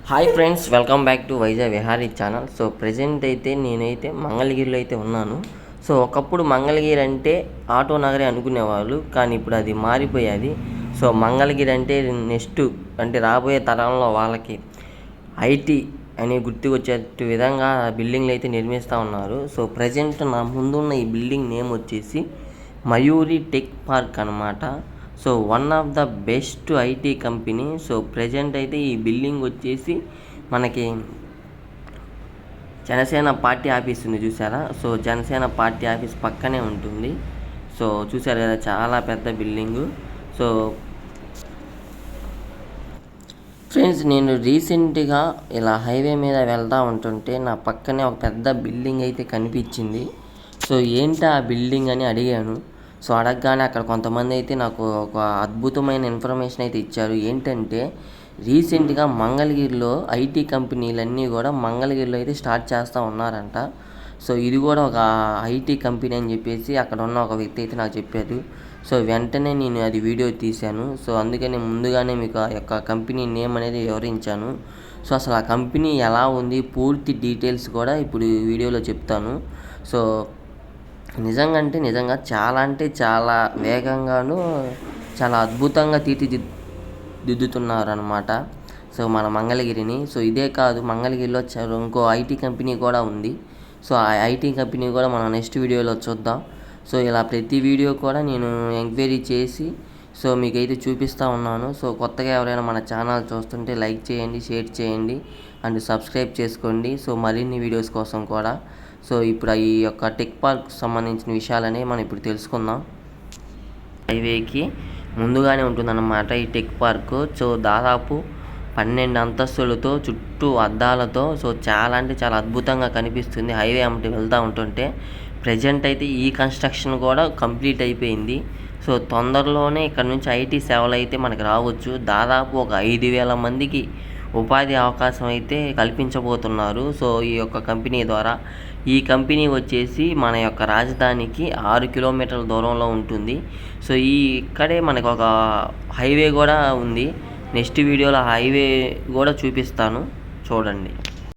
Hi friends, welcome back to Vizag Vihari channel. So present అయితే నేనైతే మంగళగిరిలో అయితే ఉన్నాను. సో ఒకప్పుడు మంగళగిరి అంటే ఆటో నగరే అనుకునేవాళ్ళు, కానీ ఇప్పుడు అది మారిపోయాది. సో మంగళగిరి అంటే నెక్స్ట్ అంటే రాబోయే తరంలో వాళ్ళకి ఐటీ అని గుర్తుకొచ్చే విధంగా బిల్డింగ్లు అయితే నిర్మిస్తూ ఉన్నారు. సో ప్రజెంట్ నా ముందున్న ఈ బిల్డింగ్ నేమ్ వచ్చేసి మయూరి టెక్ పార్క్ అనమాట. So one of the best IT company. So present అయితే ఈ బిల్డింగ్ వచ్చేసి మనకి జనసేన పార్టీ ఆఫీస్ ఉంది చూసారా. సో జనసేన పార్టీ ఆఫీస్ పక్కనే ఉంటుంది. సో చూసారు కదా, చాలా పెద్ద బిల్డింగు. సో ఫ్రెండ్స్, నేను రీసెంట్గా ఇలా హైవే మీద వెళ్తూ ఉంటుంటే నా పక్కనే ఒక పెద్ద బిల్డింగ్ అయితే కనిపించింది. సో ఏంటి ఆ బిల్డింగ్ అని అడిగాను. సో అడగగానే అక్కడ కొంతమంది అయితే నాకు ఒక అద్భుతమైన ఇన్ఫర్మేషన్ అయితే ఇచ్చారు. ఏంటంటే రీసెంట్గా మంగళగిరిలో ఐటీ కంపెనీలన్నీ కూడా మంగళగిరిలో అయితే స్టార్ట్ చేస్తూ ఉన్నారంట. సో ఇది కూడా ఒక ఐటీ కంపెనీ అని చెప్పేసి అక్కడ ఉన్న ఒక వ్యక్తి అయితే నాకు చెప్పారు. సో వెంటనే నేను అది వీడియో తీశాను. సో అందుకని ముందుగానే మీకు ఆ యొక్క కంపెనీ నేమ్ అనేది వివరించాను. సో అసలు ఆ కంపెనీ ఎలా ఉంది, పూర్తి డీటెయిల్స్ కూడా ఇప్పుడు వీడియోలో చెప్తాను. సో నిజంగా చాలా అంటే చాలా వేగంగాను చాలా అద్భుతంగా తీర్చిదిద్దుతున్నారనమాట. సో మన మంగళగిరిని. సో ఇదే కాదు, మంగళగిరిలో ఇంకో ఐటీ కంపెనీ కూడా ఉంది. సో ఆ ఐటీ కంపెనీ కూడా మనం నెక్స్ట్ వీడియోలో చూద్దాం. సో ఇలా ప్రతి వీడియో కూడా నేను ఎంక్వైరీ చేసి సో మీకైతే చూపిస్తూ ఉన్నాను. సో కొత్తగా ఎవరైనా మన ఛానల్ చూస్తుంటే లైక్ చేయండి, షేర్ చేయండి అండ్ సబ్స్క్రైబ్ చేసుకోండి. సో మరిన్ని వీడియోస్ కోసం కూడా. సో ఇప్పుడు ఈ యొక్క టెక్ పార్క్ సంబంధించిన విషయాలని మనం ఇప్పుడు తెలుసుకుందాం. హైవేకి ముందుగానే ఉంటుందన్నమాట ఈ టెక్ పార్క్. సో దాదాపు 12 అంతస్తులతో చుట్టూ అద్దాలతో సో చాలా అంటే చాలా అద్భుతంగా కనిపిస్తుంది హైవే అమ్మటి వెళ్తూ ఉంటుంటే. ప్రజెంట్ అయితే ఈ కన్స్ట్రక్షన్ కూడా కంప్లీట్ అయిపోయింది. సో తొందరలోనే ఇక్కడ నుంచి ఐటీ సేవలు అయితే మనకి రావచ్చు. దాదాపు ఒక 5,000 మందికి ఉపాధి అవకాశం అయితే కల్పించబోతున్నారు. సో ఈ యొక్క కంపెనీ ద్వారా. ఈ కంపెనీ వచ్చేసి మన యొక్క రాజధానికి 6 కిలోమీటర్ల దూరంలో ఉంటుంది. సో ఇక్కడే మనకు ఒక హైవే కూడా ఉంది. నెక్స్ట్ వీడియోలో హైవే కూడా చూపిస్తాను, చూడండి.